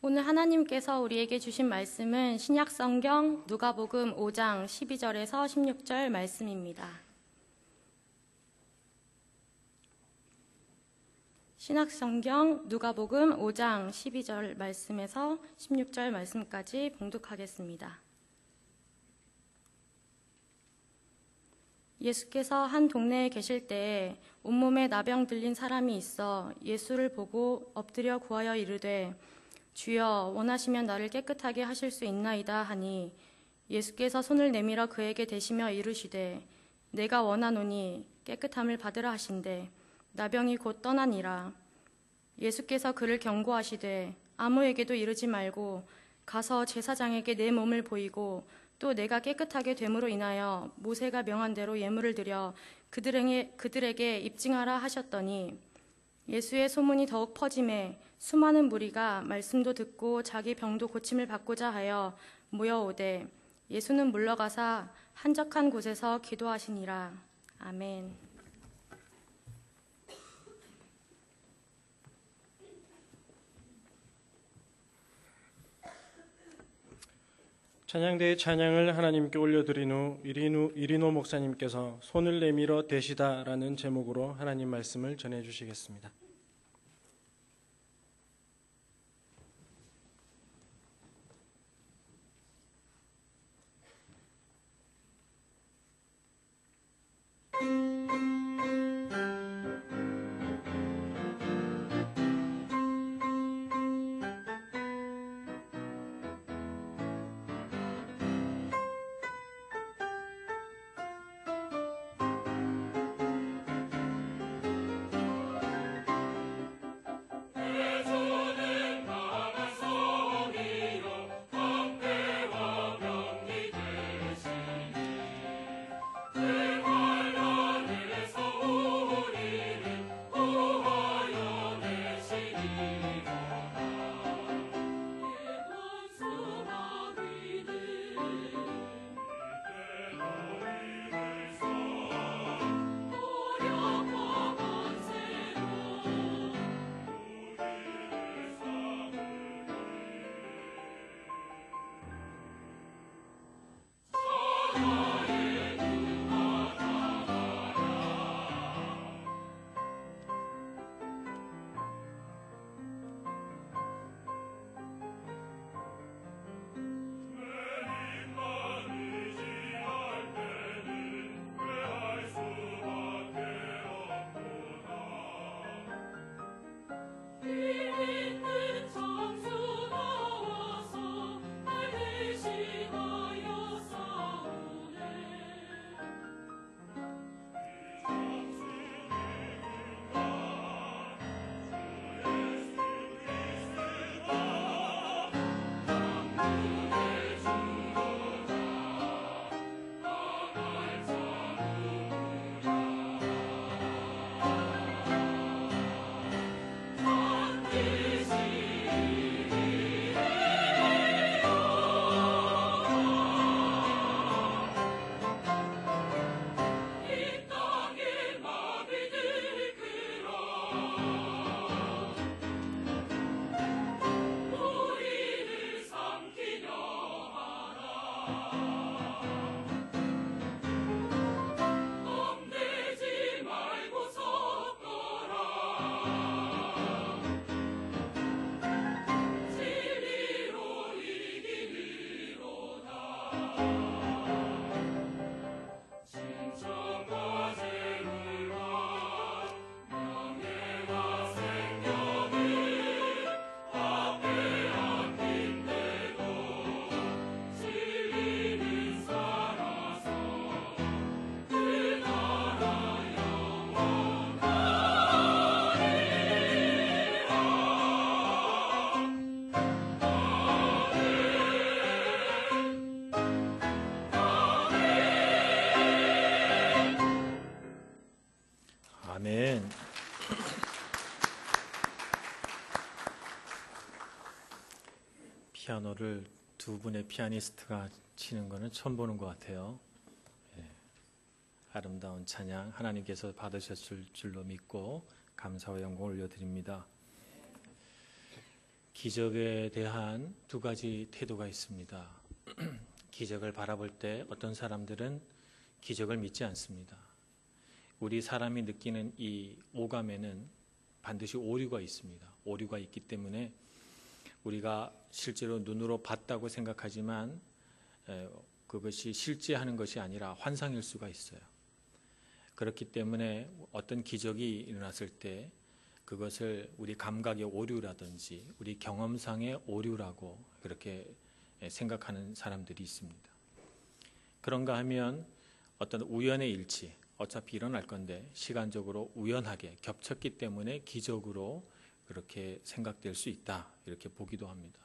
오늘 하나님께서 우리에게 주신 말씀은 신약성경 누가복음 5장 12절에서 16절 말씀입니다. 신약성경 누가복음 5장 12절 말씀에서 16절 말씀까지 봉독하겠습니다. 예수께서 한 동네에 계실 때에 온몸에 나병 들린 사람이 있어 예수를 보고 엎드려 구하여 이르되 주여 원하시면 나를 깨끗하게 하실 수 있나이다 하니 예수께서 손을 내밀어 그에게 대시며 이르시되 내가 원하노니 깨끗함을 받으라 하신대 나병이 곧 떠나니라. 예수께서 그를 경고하시되 아무에게도 이르지 말고 가서 제사장에게 내 몸을 보이고 또 내가 깨끗하게 됨으로 인하여 모세가 명한 대로 예물을 드려 그들에게 입증하라 하셨더니 예수의 소문이 더욱 퍼짐에 수많은 무리가 말씀도 듣고 자기 병도 고침을 받고자 하여 모여오되 예수는 물러가사 한적한 곳에서 기도하시니라. 아멘. 찬양대의 찬양을 하나님께 올려드린 후 이리노 목사님께서 손을 내밀어 대시다라는 제목으로 하나님 말씀을 전해주시겠습니다. 아멘. 피아노를 두 분의 피아니스트가 치는 것은 처음 보는 것 같아요. 아름다운 찬양 하나님께서 받으셨을 줄로 믿고 감사와 영광을 올려드립니다. 기적에 대한 두 가지 태도가 있습니다. 기적을 바라볼 때 어떤 사람들은 기적을 믿지 않습니다. 우리 사람이 느끼는 이 오감에는 반드시 오류가 있습니다. 오류가 있기 때문에 우리가 실제로 눈으로 봤다고 생각하지만 그것이 실제 하는 것이 아니라 환상일 수가 있어요. 그렇기 때문에 어떤 기적이 일어났을 때 그것을 우리 감각의 오류라든지 우리 경험상의 오류라고 그렇게 생각하는 사람들이 있습니다. 그런가 하면 어떤 우연의 일치, 어차피 일어날 건데 시간적으로 우연하게 겹쳤기 때문에 기적으로 그렇게 생각될 수 있다, 이렇게 보기도 합니다.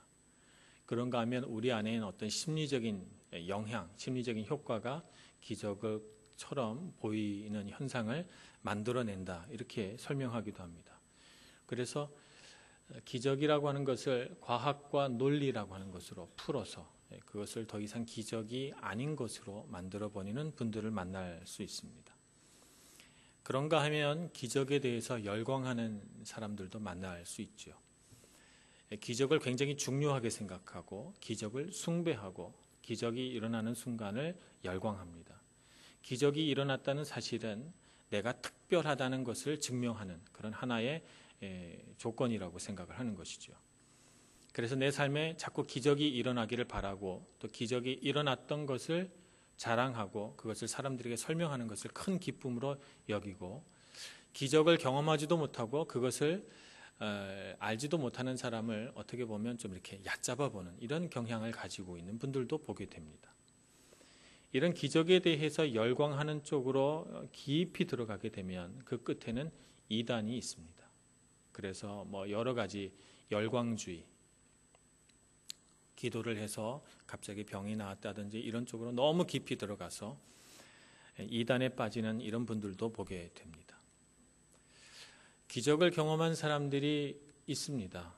그런가 하면 우리 안에 있는 어떤 심리적인 영향, 심리적인 효과가 기적처럼 보이는 현상을 만들어낸다, 이렇게 설명하기도 합니다. 그래서 기적이라고 하는 것을 과학과 논리라고 하는 것으로 풀어서 그것을 더 이상 기적이 아닌 것으로 만들어버리는 분들을 만날 수 있습니다. 그런가 하면 기적에 대해서 열광하는 사람들도 만날 수 있죠. 기적을 굉장히 중요하게 생각하고 기적을 숭배하고 기적이 일어나는 순간을 열광합니다. 기적이 일어났다는 사실은 내가 특별하다는 것을 증명하는 그런 하나의 조건이라고 생각을 하는 것이죠. 그래서 내 삶에 자꾸 기적이 일어나기를 바라고 또 기적이 일어났던 것을 자랑하고 그것을 사람들에게 설명하는 것을 큰 기쁨으로 여기고 기적을 경험하지도 못하고 그것을 알지도 못하는 사람을 어떻게 보면 좀 이렇게 얕잡아 보는 이런 경향을 가지고 있는 분들도 보게 됩니다. 이런 기적에 대해서 열광하는 쪽으로 깊이 들어가게 되면 그 끝에는 이단이 있습니다. 그래서 여러 가지 열광주의, 기도를 해서 갑자기 병이 나았다든지 이런 쪽으로 너무 깊이 들어가서 이단에 빠지는 이런 분들도 보게 됩니다. 기적을 경험한 사람들이 있습니다.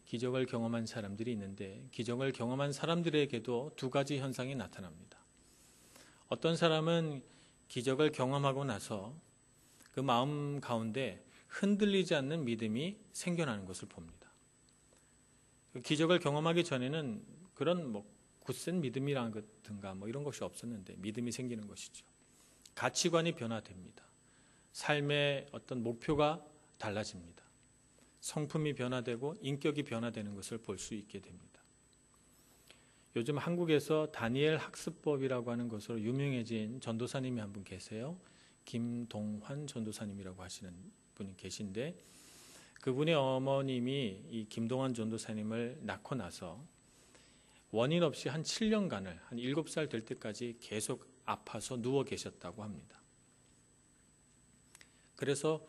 기적을 경험한 사람들이 있는데 기적을 경험한 사람들에게도 두 가지 현상이 나타납니다. 어떤 사람은 기적을 경험하고 나서 그 마음 가운데 흔들리지 않는 믿음이 생겨나는 것을 봅니다. 기적을 경험하기 전에는 그런 굳센 믿음이라든가 이런 것이 없었는데 믿음이 생기는 것이죠. 가치관이 변화됩니다. 삶의 어떤 목표가 달라집니다. 성품이 변화되고 인격이 변화되는 것을 볼 수 있게 됩니다. 요즘 한국에서 다니엘 학습법이라고 하는 것으로 유명해진 전도사님이 한 분 계세요. 김동환 전도사님이라고 하시는 분이 계신데 그분의 어머님이 이 김동환 전도사님을 낳고 나서 원인 없이 한 7년간을 한 7살 될 때까지 계속 아파서 누워 계셨다고 합니다. 그래서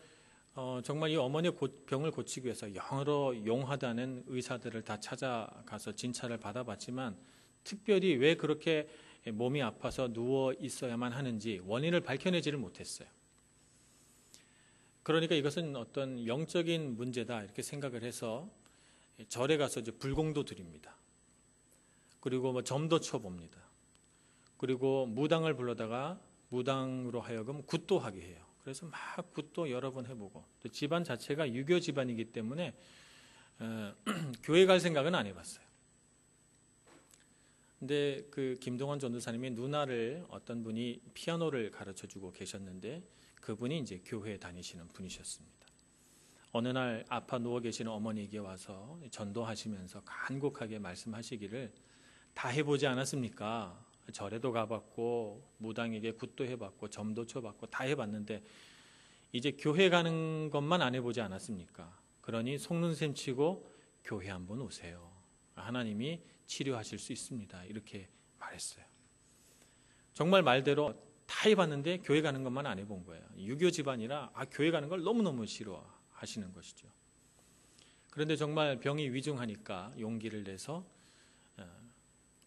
정말 이 어머니의 병을 고치기 위해서 여러 용하다는 의사들을 다 찾아가서 진찰을 받아봤지만 특별히 왜 그렇게 몸이 아파서 누워 있어야만 하는지 원인을 밝혀내지를 못했어요. 그러니까 이것은 어떤 영적인 문제다 이렇게 생각을 해서 절에 가서 이제 불공도 드립니다. 그리고 점도 쳐봅니다. 그리고 무당을 불러다가 무당으로 하여금 굿도하게 해요. 그래서 막 굿도 여러 번 해보고 또 집안 자체가 유교 집안이기 때문에 교회 갈 생각은 안 해봤어요. 근데 그 김동환 전도사님이 누나를 어떤 분이 피아노를 가르쳐주고 계셨는데 그분이 이제 교회에 다니시는 분이셨습니다. 어느 날 아파 누워 계시는 어머니에게 와서 전도하시면서 간곡하게 말씀하시기를 다 해보지 않았습니까? 절에도 가봤고 무당에게 굿도 해봤고 점도 쳐봤고 다 해봤는데 이제 교회 가는 것만 안 해보지 않았습니까? 그러니 속눈샘 치고 교회 한번 오세요. 하나님이 치료하실 수 있습니다. 이렇게 말했어요. 정말 말대로 다 해봤는데 교회 가는 것만 안 해본 거예요. 유교 집안이라 교회 가는 걸 너무너무 싫어하시는 것이죠. 그런데 정말 병이 위중하니까 용기를 내서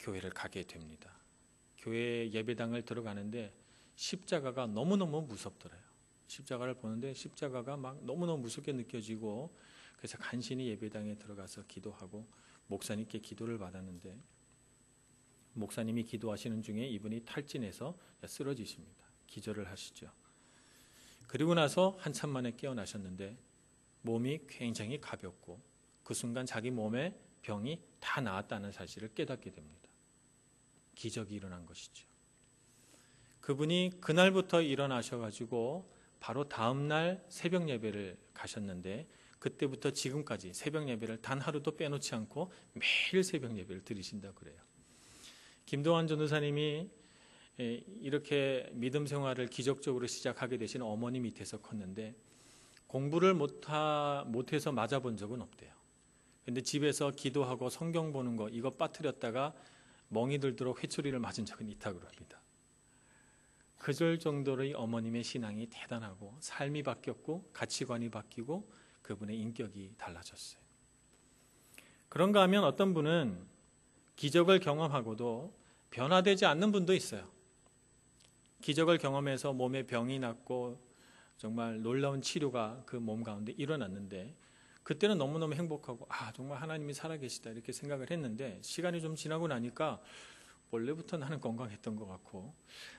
교회를 가게 됩니다. 교회 예배당을 들어가는데 십자가가 너무너무 무섭더래요. 십자가를 보는데 십자가가 막 너무너무 무섭게 느껴지고 그래서 간신히 예배당에 들어가서 기도하고 목사님께 기도를 받았는데 목사님이 기도하시는 중에 이분이 탈진해서 쓰러지십니다. 기절을 하시죠. 그리고 나서 한참 만에 깨어나셨는데 몸이 굉장히 가볍고 그 순간 자기 몸의 병이 다 나았다는 사실을 깨닫게 됩니다. 기적이 일어난 것이죠. 그분이 그날부터 일어나셔가지고 바로 다음날 새벽 예배를 가셨는데 그때부터 지금까지 새벽 예배를 단 하루도 빼놓지 않고 매일 새벽 예배를 드리신다고 그래요. 김동환 전도사님이 이렇게 믿음 생활을 기적적으로 시작하게 되신 어머니 밑에서 컸는데 공부를 못해서 맞아본 적은 없대요. 근데 집에서 기도하고 성경 보는 거 이거 빠뜨렸다가 멍이 들도록 회초리를 맞은 적은 있다고 합니다. 그럴 정도로 이 어머님의 신앙이 대단하고 삶이 바뀌었고 가치관이 바뀌고 그분의 인격이 달라졌어요. 그런가 하면 어떤 분은 기적을 경험하고도 변화되지 않는 분도 있어요. 기적을 경험해서 몸에 병이 났고 정말 놀라운 치료가 그 몸 가운데 일어났는데 그때는 너무너무 행복하고 정말 하나님이 살아계시다 이렇게 생각을 했는데 시간이 좀 지나고 나니까 원래부터 나는 건강했던 것 같고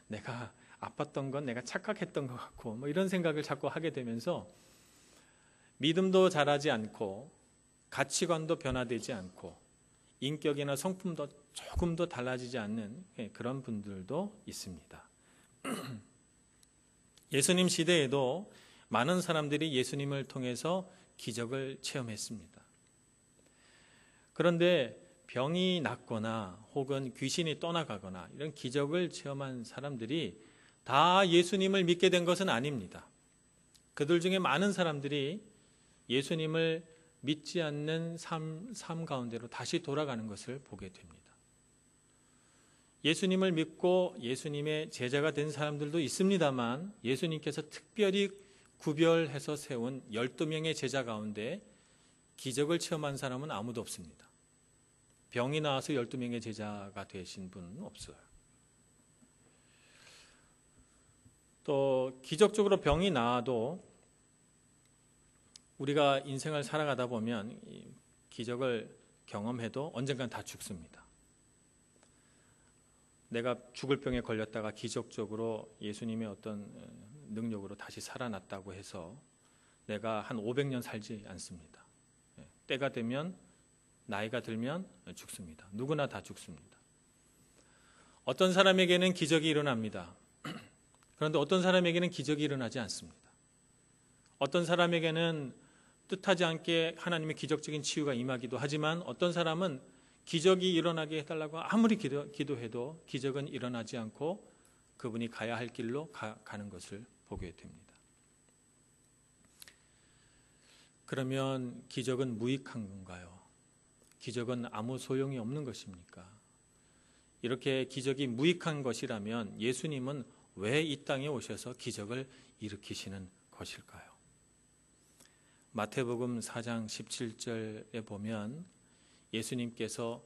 내가 아팠던 건 내가 착각했던 것 같고 뭐 이런 생각을 자꾸 하게 되면서 믿음도 자라지 않고 가치관도 변화되지 않고 인격이나 성품도 조금도 달라지지 않는 그런 분들도 있습니다. 예수님 시대에도 많은 사람들이 예수님을 통해서 기적을 체험했습니다. 그런데 병이 낫거나 혹은 귀신이 떠나가거나 이런 기적을 체험한 사람들이 다 예수님을 믿게 된 것은 아닙니다. 그들 중에 많은 사람들이 예수님을 믿지 않는 삶 가운데로 다시 돌아가는 것을 보게 됩니다. 예수님을 믿고 예수님의 제자가 된 사람들도 있습니다만 예수님께서 특별히 구별해서 세운 12명의 제자 가운데 기적을 체험한 사람은 아무도 없습니다. 병이 나와서 12명의 제자가 되신 분은 없어요. 또 기적적으로 병이 나아도 우리가 인생을 살아가다 보면 기적을 경험해도 언젠간 다 죽습니다. 내가 죽을 병에 걸렸다가 기적적으로 예수님의 어떤 능력으로 다시 살아났다고 해서 내가 한 500년 살지 않습니다. 때가 되면 나이가 들면 죽습니다. 누구나 다 죽습니다. 어떤 사람에게는 기적이 일어납니다. 그런데 어떤 사람에게는 기적이 일어나지 않습니다. 어떤 사람에게는 뜻하지 않게 하나님의 기적적인 치유가 임하기도 하지만 어떤 사람은 기적이 일어나게 해달라고 아무리 기도해도 기적은 일어나지 않고 그분이 가야 할 길로 가는 것을 보게 됩니다. 그러면 기적은 무익한 건가요? 기적은 아무 소용이 없는 것입니까? 이렇게 기적이 무익한 것이라면 예수님은 왜 이 땅에 오셔서 기적을 일으키시는 것일까요? 마태복음 4장 17절에 보면 예수님께서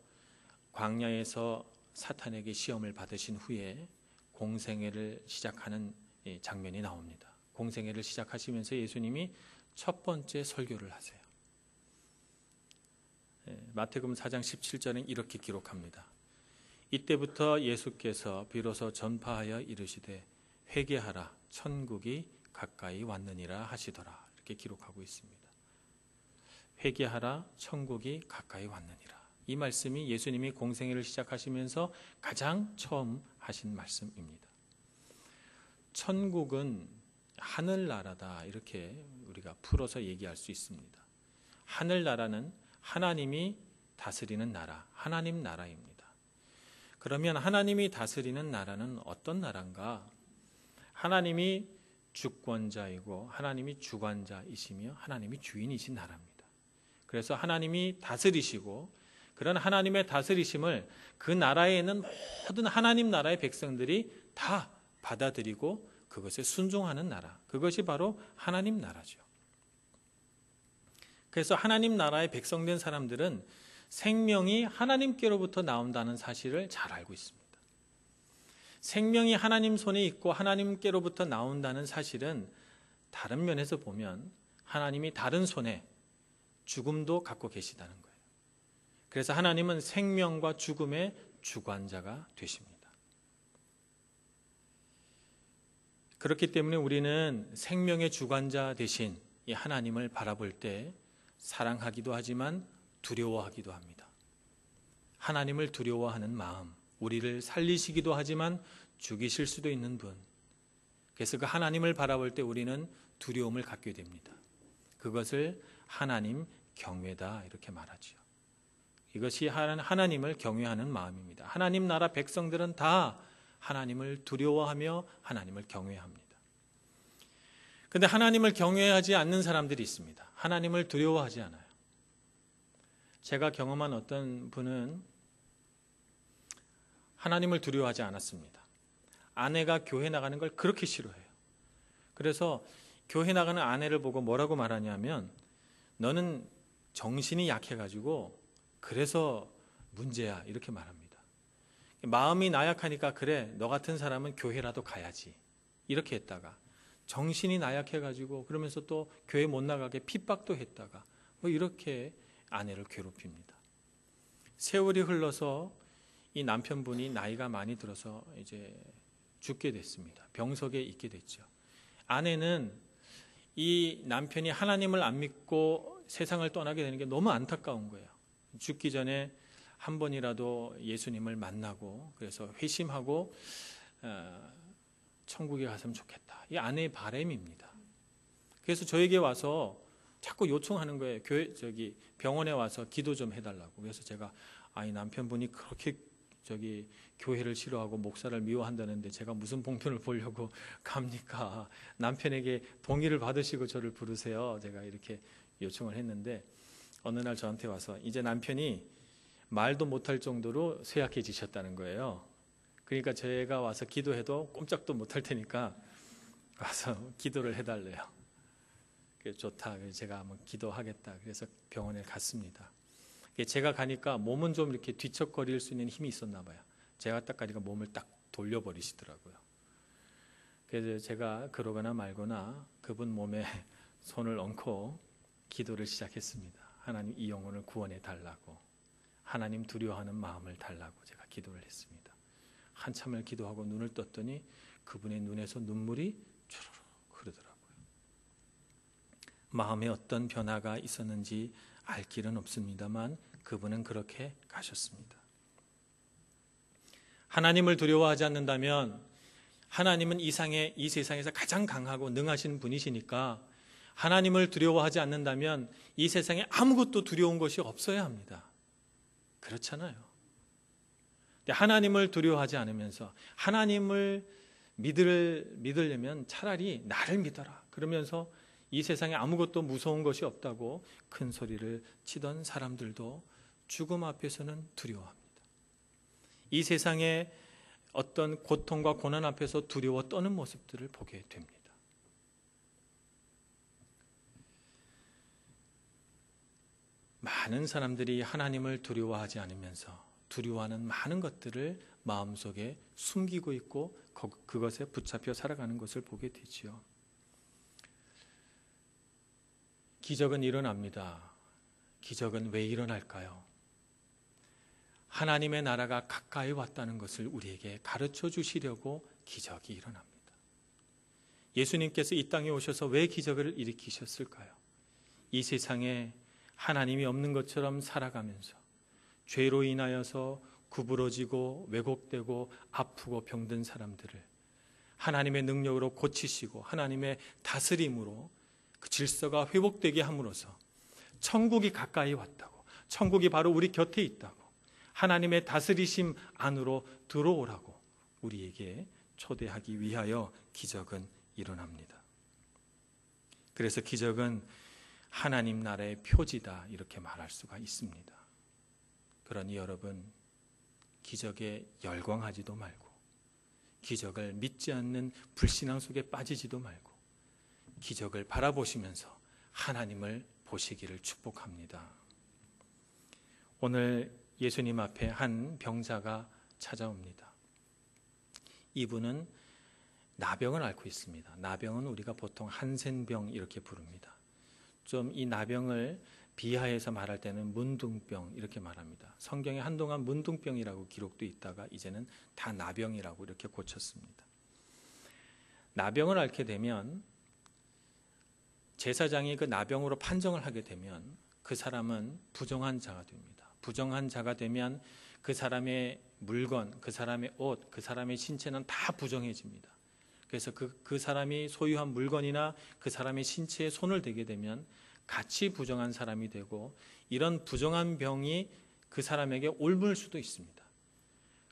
광야에서 사탄에게 시험을 받으신 후에 공생애를 시작하는 장면이 나옵니다. 공생애를 시작하시면서 예수님이 첫 번째 설교를 하세요. 마태복음 4장 17절은 이렇게 기록합니다. 이때부터 예수께서 비로소 전파하여 이르시되 회개하라 천국이 가까이 왔느니라 하시더라. 이렇게 기록하고 있습니다. 회개하라 천국이 가까이 왔느니라. 이 말씀이 예수님이 공생애를 시작하시면서 가장 처음 하신 말씀입니다. 천국은 하늘나라다 이렇게 우리가 풀어서 얘기할 수 있습니다. 하늘나라는 하나님이 다스리는 나라, 하나님 나라입니다. 그러면 하나님이 다스리는 나라는 어떤 나라인가? 하나님이 주권자이고 하나님이 주관자이시며 하나님이 주인이신 나라입니다. 그래서 하나님이 다스리시고 그런 하나님의 다스리심을 그 나라에 있는 모든 하나님 나라의 백성들이 다 받아들이고 그것에 순종하는 나라, 그것이 바로 하나님 나라죠. 그래서 하나님 나라의 백성된 사람들은 생명이 하나님께로부터 나온다는 사실을 잘 알고 있습니다. 생명이 하나님 손에 있고 하나님께로부터 나온다는 사실은 다른 면에서 보면 하나님이 다른 손에 죽음도 갖고 계시다는 거예요. 그래서 하나님은 생명과 죽음의 주관자가 되십니다. 그렇기 때문에 우리는 생명의 주관자 되신 이 하나님을 바라볼 때 사랑하기도 하지만 두려워하기도 합니다. 하나님을 두려워하는 마음, 우리를 살리시기도 하지만 죽이실 수도 있는 분. 그래서 그 하나님을 바라볼 때 우리는 두려움을 갖게 됩니다. 그것을 하나님 경외다 이렇게 말하지요. 이것이 하나님을 경외하는 마음입니다. 하나님 나라 백성들은 다 하나님을 두려워하며 하나님을 경외합니다. 그런데 하나님을 경외하지 않는 사람들이 있습니다. 하나님을 두려워하지 않아요. 제가 경험한 어떤 분은 하나님을 두려워하지 않았습니다. 아내가 교회 나가는 걸 그렇게 싫어해요. 그래서 교회 나가는 아내를 보고 뭐라고 말하냐면 너는 정신이 약해가지고 그래서 문제야 이렇게 말합니다. 마음이 나약하니까 그래 너 같은 사람은 교회라도 가야지 이렇게 했다가 정신이 나약해가지고 그러면서 또 교회 못 나가게 핍박도 했다가 뭐 이렇게 아내를 괴롭힙니다. 세월이 흘러서 이 남편분이 나이가 많이 들어서 이제 죽게 됐습니다. 병석에 있게 됐죠. 아내는 이 남편이 하나님을 안 믿고 세상을 떠나게 되는 게 너무 안타까운 거예요. 죽기 전에 한 번이라도 예수님을 만나고 그래서 회심하고 천국에 갔으면 좋겠다. 이 아내의 바람입니다. 그래서 저에게 와서 자꾸 요청하는 거예요. 병원에 와서 기도 좀 해달라고. 그래서 제가 이 남편분이 그렇게 교회를 싫어하고 목사를 미워한다는데 제가 무슨 봉편을 보려고 갑니까? 남편에게 동의를 받으시고 저를 부르세요. 제가 이렇게 요청을 했는데 어느 날 저한테 와서 이제 남편이 말도 못할 정도로 쇠약해지셨다는 거예요. 그러니까 제가 와서 기도해도 꼼짝도 못할 테니까 와서 기도를 해달래요. 그래서 좋다. 그래서 제가 한번 기도하겠다. 그래서 병원에 갔습니다. 제가 가니까 몸은 좀 이렇게 뒤척거릴 수 있는 힘이 있었나 봐요. 제가 딱 가니까 몸을 딱 돌려버리시더라고요. 그래서 제가 그러거나 말거나 그분 몸에 손을 얹고 기도를 시작했습니다. 하나님 이 영혼을 구원해 달라고, 하나님 두려워하는 마음을 달라고 제가 기도를 했습니다. 한참을 기도하고 눈을 떴더니 그분의 눈에서 눈물이 주르륵 흐르더라고요. 마음에 어떤 변화가 있었는지 알 길은 없습니다만 그분은 그렇게 가셨습니다. 하나님을 두려워하지 않는다면 하나님은 이 세상에서 가장 강하고 능하신 분이시니까 하나님을 두려워하지 않는다면 이 세상에 아무것도 두려운 것이 없어야 합니다. 그렇잖아요. 하나님을 두려워하지 않으면서 하나님을 믿으려면 차라리 나를 믿어라 그러면서 이 세상에 아무것도 무서운 것이 없다고 큰 소리를 치던 사람들도 죽음 앞에서는 두려워합니다. 이 세상의 어떤 고통과 고난 앞에서 두려워 떠는 모습들을 보게 됩니다. 많은 사람들이 하나님을 두려워하지 않으면서 두려워하는 많은 것들을 마음속에 숨기고 있고 그것에 붙잡혀 살아가는 것을 보게 되지요. 기적은 일어납니다. 기적은 왜 일어날까요? 하나님의 나라가 가까이 왔다는 것을 우리에게 가르쳐 주시려고 기적이 일어납니다. 예수님께서 이 땅에 오셔서 왜 기적을 일으키셨을까요? 이 세상에 하나님이 없는 것처럼 살아가면서 죄로 인하여서 구부러지고 왜곡되고 아프고 병든 사람들을 하나님의 능력으로 고치시고 하나님의 다스림으로 그 질서가 회복되게 함으로써 천국이 가까이 왔다고, 천국이 바로 우리 곁에 있다고, 하나님의 다스리심 안으로 들어오라고 우리에게 초대하기 위하여 기적은 일어납니다. 그래서 기적은 하나님 나라의 표지다 이렇게 말할 수가 있습니다. 그러니 여러분, 기적에 열광하지도 말고 기적을 믿지 않는 불신앙 속에 빠지지도 말고 기적을 바라보시면서 하나님을 보시기를 축복합니다. 오늘 예수님 앞에 한 병자가 찾아옵니다. 이분은 나병을 앓고 있습니다. 나병은 우리가 보통 한센병 이렇게 부릅니다. 좀 이 나병을 비하해서 말할 때는 문둥병 이렇게 말합니다. 성경에 한동안 문둥병이라고 기록도 있다가 이제는 다 나병이라고 이렇게 고쳤습니다. 나병을 앓게 되면 제사장이 그 나병으로 판정을 하게 되면 그 사람은 부정한 자가 됩니다. 부정한 자가 되면 그 사람의 물건, 그 사람의 옷, 그 사람의 신체는 다 부정해집니다. 그래서 그 사람이 소유한 물건이나 그 사람의 신체에 손을 대게 되면 같이 부정한 사람이 되고, 이런 부정한 병이 그 사람에게 옮을 수도 있습니다.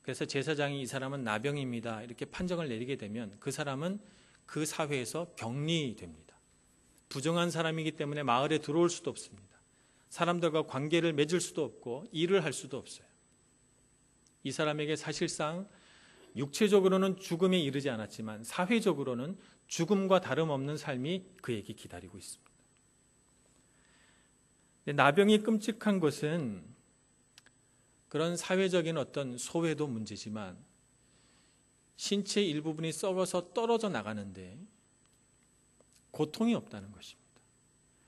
그래서 제사장이 이 사람은 나병입니다 이렇게 판정을 내리게 되면 그 사람은 그 사회에서 격리됩니다. 부정한 사람이기 때문에 마을에 들어올 수도 없습니다. 사람들과 관계를 맺을 수도 없고 일을 할 수도 없어요. 이 사람에게 사실상 육체적으로는 죽음에 이르지 않았지만 사회적으로는 죽음과 다름없는 삶이 그에게 기다리고 있습니다. 나병이 끔찍한 것은 그런 사회적인 어떤 소외도 문제지만 신체 일부분이 썩어서 떨어져 나가는데 고통이 없다는 것입니다.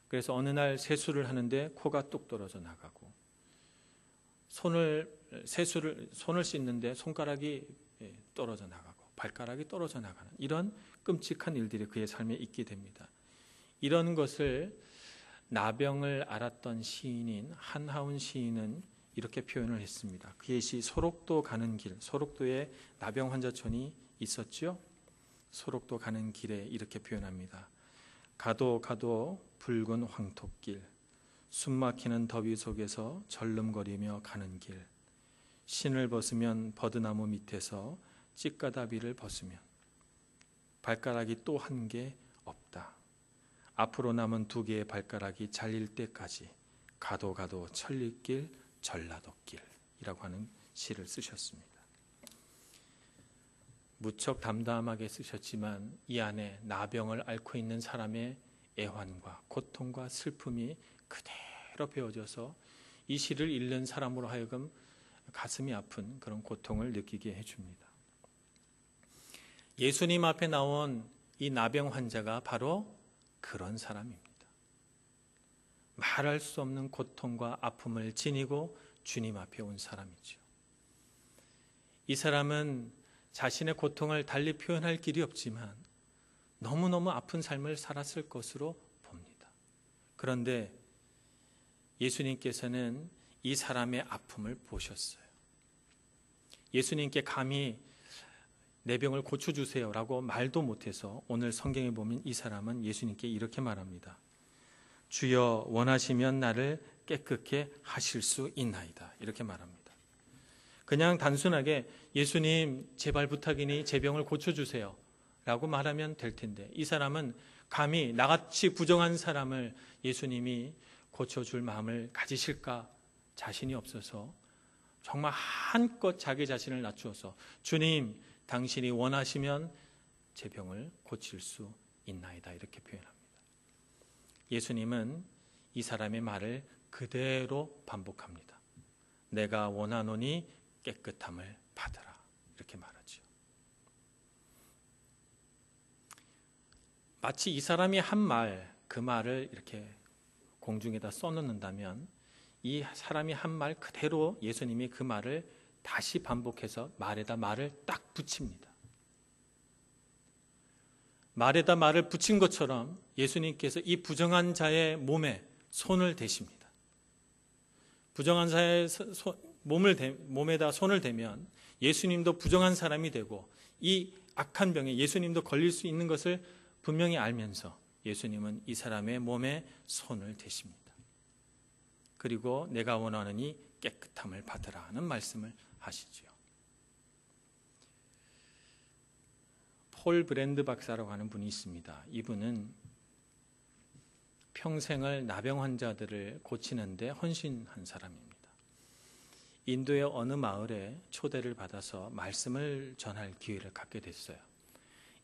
그래서 어느 날 세수를 하는데 코가 뚝 떨어져 나가고, 손을 씻는데 손가락이 떨어져 나가고, 발가락이 떨어져 나가는 이런 끔찍한 일들이 그의 삶에 있게 됩니다. 이런 것을 나병을 앓았던 시인인 한하운 시인은 이렇게 표현을 했습니다. 그의 시 소록도 가는 길, 소록도에 나병 환자촌이 있었죠. 소록도 가는 길에 이렇게 표현합니다. 가도 가도 붉은 황토길, 숨막히는 더위 속에서 절름거리며 가는 길, 신을 벗으면 버드나무 밑에서 찌까다비를 벗으면 발가락이 또 한 개 없다. 앞으로 남은 2개의 발가락이 잘릴 때까지 가도 가도 천리길 전라도길이라고 하는 시를 쓰셨습니다. 무척 담담하게 쓰셨지만 이 안에 나병을 앓고 있는 사람의 애환과 고통과 슬픔이 그대로 배어져서 이 시를 읽는 사람으로 하여금 가슴이 아픈 그런 고통을 느끼게 해줍니다. 예수님 앞에 나온 이 나병 환자가 바로 그런 사람입니다. 말할 수 없는 고통과 아픔을 지니고 주님 앞에 온 사람이죠. 이 사람은 자신의 고통을 달리 표현할 길이 없지만 너무너무 아픈 삶을 살았을 것으로 봅니다. 그런데 예수님께서는 이 사람의 아픔을 보셨어요. 예수님께 감히 내 병을 고쳐주세요 라고 말도 못해서 오늘 성경에 보면 이 사람은 예수님께 이렇게 말합니다. 주여 원하시면 나를 깨끗게 하실 수 있나이다. 이렇게 말합니다. 그냥 단순하게 예수님 제발 부탁이니 제 병을 고쳐주세요 라고 말하면 될 텐데, 이 사람은 감히 나같이 부정한 사람을 예수님이 고쳐줄 마음을 가지실까 자신이 없어서 정말 한껏 자기 자신을 낮추어서 주님 당신이 원하시면 제 병을 고칠 수 있나이다 이렇게 표현합니다. 예수님은 이 사람의 말을 그대로 반복합니다. 내가 원하노니 깨끗함을 받으라 이렇게 말하죠. 마치 이 사람이 한 말, 그 말을 이렇게 공중에다 써놓는다면 이 사람이 한 말 그대로 예수님이 그 말을 다시 반복해서 말에다 말을 딱 붙입니다. 말에다 말을 붙인 것처럼 예수님께서 이 부정한 자의 몸에 손을 대십니다. 부정한 자의 몸에다 손을 대면 예수님도 부정한 사람이 되고 이 악한 병에 예수님도 걸릴 수 있는 것을 분명히 알면서 예수님은 이 사람의 몸에 손을 대십니다. 그리고 내가 원하느니 깨끗함을 받으라는 말씀을 하시죠. 폴 브랜드 박사라고 하는 분이 있습니다. 이분은 평생을 나병 환자들을 고치는데 헌신한 사람입니다. 인도의 어느 마을에 초대를 받아서 말씀을 전할 기회를 갖게 됐어요.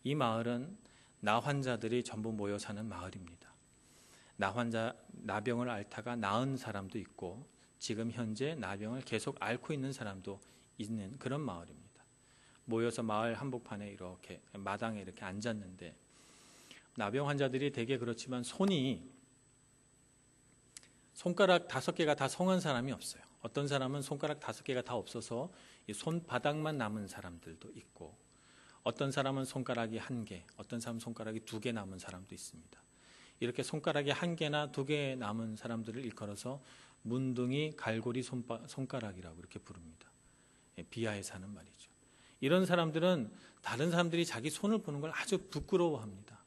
이 마을은 나 환자들이 전부 모여 사는 마을입니다. 나병을 앓다가 나은 사람도 있고 지금 현재 나병을 계속 앓고 있는 사람도 있는 그런 마을입니다. 모여서 마을 한복판에 이렇게 마당에 이렇게 앉았는데 나병 환자들이 되게 그렇지만 손가락 5개가 다 성한 사람이 없어요. 어떤 사람은 손가락 5개가 다 없어서 손바닥만 남은 사람들도 있고, 어떤 사람은 손가락이 1개, 어떤 사람은 손가락이 2개 남은 사람도 있습니다. 이렇게 손가락이 1개나 2개 남은 사람들을 일컬어서 문둥이 갈고리 손가락이라고 이렇게 부릅니다. 비하에서 하는 말이죠. 이런 사람들은 다른 사람들이 자기 손을 보는 걸 아주 부끄러워합니다.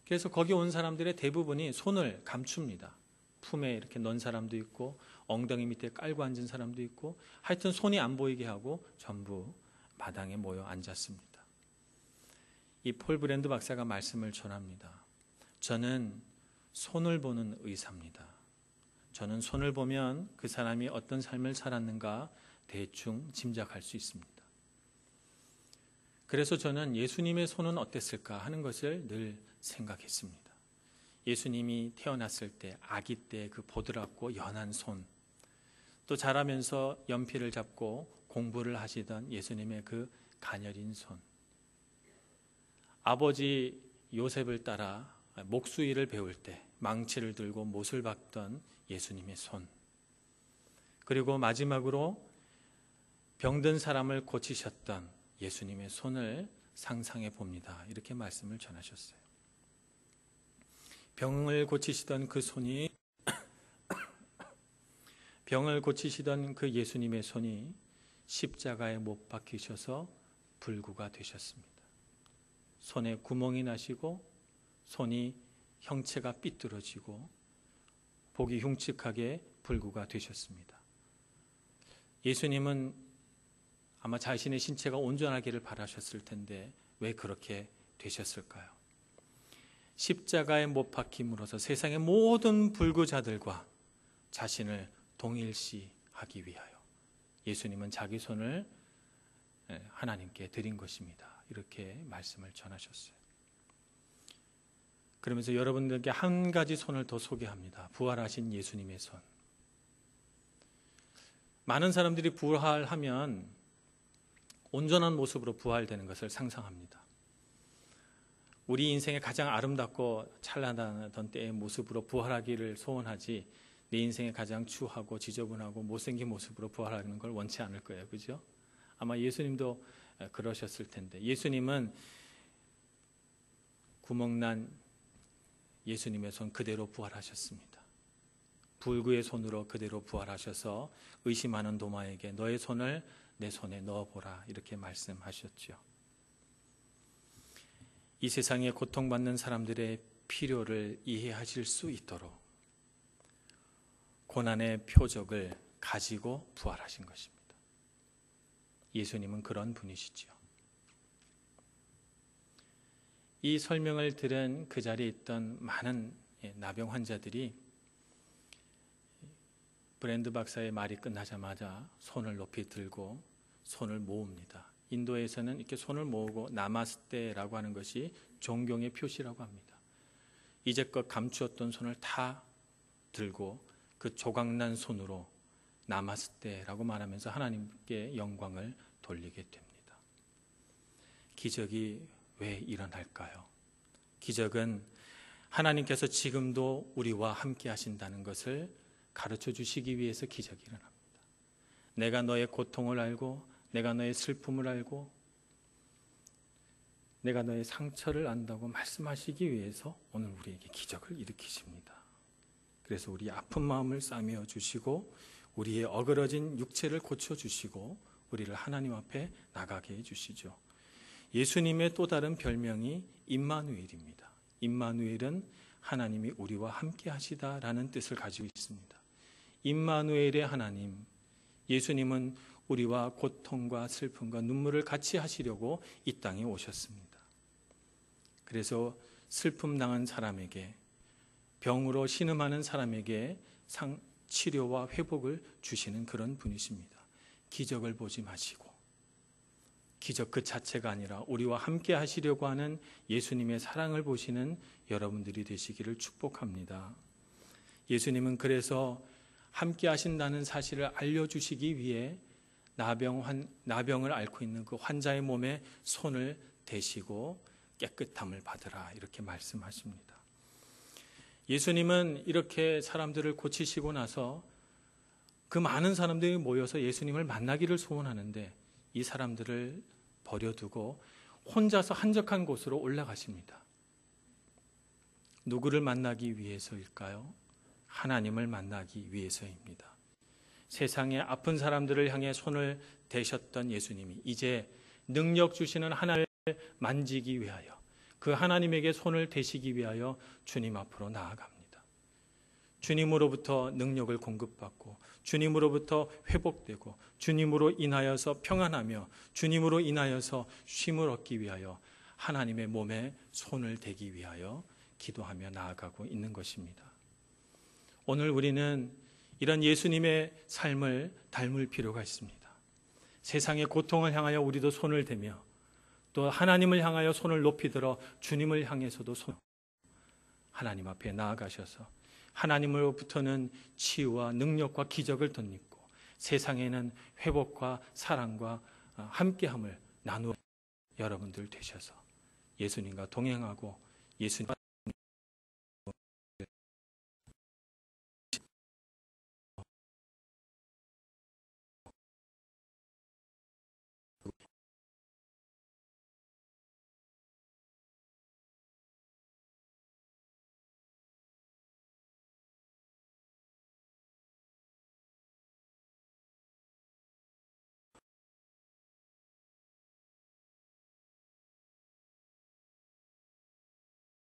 그래서 거기 온 사람들의 대부분이 손을 감춥니다. 품에 이렇게 넣은 사람도 있고 엉덩이 밑에 깔고 앉은 사람도 있고 하여튼 손이 안 보이게 하고 전부 마당에 모여 앉았습니다. 이 폴 브랜드 박사가 말씀을 전합니다. 저는 손을 보는 의사입니다. 저는 손을 보면 그 사람이 어떤 삶을 살았는가 대충 짐작할 수 있습니다. 그래서 저는 예수님의 손은 어땠을까 하는 것을 늘 생각했습니다. 예수님이 태어났을 때 아기 때 그 보드랍고 연한 손, 또 자라면서 연필을 잡고 공부를 하시던 예수님의 그 가녀린 손, 아버지 요셉을 따라 목수일을 배울 때 망치를 들고 못을 박던 예수님의 손, 그리고 마지막으로 병든 사람을 고치셨던 예수님의 손을 상상해 봅니다. 이렇게 말씀을 전하셨어요. 병을 고치시던 그 손이 병을 고치시던 그 예수님의 손이 십자가에 못 박히셔서 불구가 되셨습니다. 손에 구멍이 나시고 손이 형체가 삐뚤어지고 보기 흉측하게 불구가 되셨습니다. 예수님은 아마 자신의 신체가 온전하기를 바라셨을 텐데 왜 그렇게 되셨을까요? 십자가에 못 박힘으로써 세상의 모든 불구자들과 자신을 동일시하기 위하여 예수님은 자기 손을 하나님께 드린 것입니다. 이렇게 말씀을 전하셨어요. 그러면서 여러분들께 한 가지 손을 더 소개합니다. 부활하신 예수님의 손. 많은 사람들이 부활하면 온전한 모습으로 부활되는 것을 상상합니다. 우리 인생의 가장 아름답고 찬란하던 때의 모습으로 부활하기를 소원하지 내 인생의 가장 추하고 지저분하고 못생긴 모습으로 부활하는 걸 원치 않을 거예요. 그죠? 아마 예수님도 그러셨을 텐데 예수님은 구멍난 예수님의 손 그대로 부활하셨습니다. 불구의 손으로 그대로 부활하셔서 의심하는 도마에게 너의 손을 내 손에 넣어보라 이렇게 말씀하셨죠. 이 세상에 고통받는 사람들의 필요를 이해하실 수 있도록 고난의 표적을 가지고 부활하신 것입니다. 예수님은 그런 분이시죠. 이 설명을 들은 그 자리에 있던 많은 나병 환자들이 브랜드 박사의 말이 끝나자마자 손을 높이 들고 손을 모읍니다. 인도에서는 이렇게 손을 모으고 나마스테라고 하는 것이 존경의 표시라고 합니다. 이제껏 감추었던 손을 다 들고 그 조각난 손으로 나마스테라고 말하면서 하나님께 영광을 돌리게 됩니다. 기적이 왜 일어날까요? 기적은 하나님께서 지금도 우리와 함께 하신다는 것을 가르쳐 주시기 위해서 기적이 일어납니다. 내가 너의 고통을 알고 내가 너의 슬픔을 알고 내가 너의 상처를 안다고 말씀하시기 위해서 오늘 우리에게 기적을 일으키십니다. 그래서 우리 아픈 마음을 싸매어 주시고 우리의 어그러진 육체를 고쳐주시고 우리를 하나님 앞에 나가게 해주시죠. 예수님의 또 다른 별명이 임마누엘입니다. 임마누엘은 하나님이 우리와 함께 하시다라는 뜻을 가지고 있습니다. 임마누엘의 하나님, 예수님은 우리와 고통과 슬픔과 눈물을 같이 하시려고 이 땅에 오셨습니다. 그래서 슬픔 당한 사람에게, 병으로 신음하는 사람에게 치료와 회복을 주시는 그런 분이십니다. 기적을 보지 마시고 기적 그 자체가 아니라 우리와 함께 하시려고 하는 예수님의 사랑을 보시는 여러분들이 되시기를 축복합니다. 예수님은 그래서 함께 하신다는 사실을 알려주시기 위해 나병을 앓고 있는 그 환자의 몸에 손을 대시고 깨끗함을 받으라 이렇게 말씀하십니다. 예수님은 이렇게 사람들을 고치시고 나서 그 많은 사람들이 모여서 예수님을 만나기를 소원하는데 이 사람들을 버려두고 혼자서 한적한 곳으로 올라가십니다. 누구를 만나기 위해서일까요? 하나님을 만나기 위해서입니다. 세상의 아픈 사람들을 향해 손을 대셨던 예수님이 이제 능력 주시는 하나님을 만지기 위하여, 그 하나님에게 손을 대시기 위하여 주님 앞으로 나아갑니다. 주님으로부터 능력을 공급받고, 주님으로부터 회복되고, 주님으로 인하여서 평안하며, 주님으로 인하여서 쉼을 얻기 위하여 하나님의 몸에 손을 대기 위하여 기도하며 나아가고 있는 것입니다. 오늘 우리는 이런 예수님의 삶을 닮을 필요가 있습니다. 세상의 고통을 향하여 우리도 손을 대며, 또 하나님을 향하여 손을 높이 들어 주님을 향해서도 하나님 앞에 나아가셔서 하나님으로부터는 치유와 능력과 기적을 덧입고 세상에는 회복과 사랑과 함께함을 나누어 여러분들 되셔서 예수님과 동행하고 예수님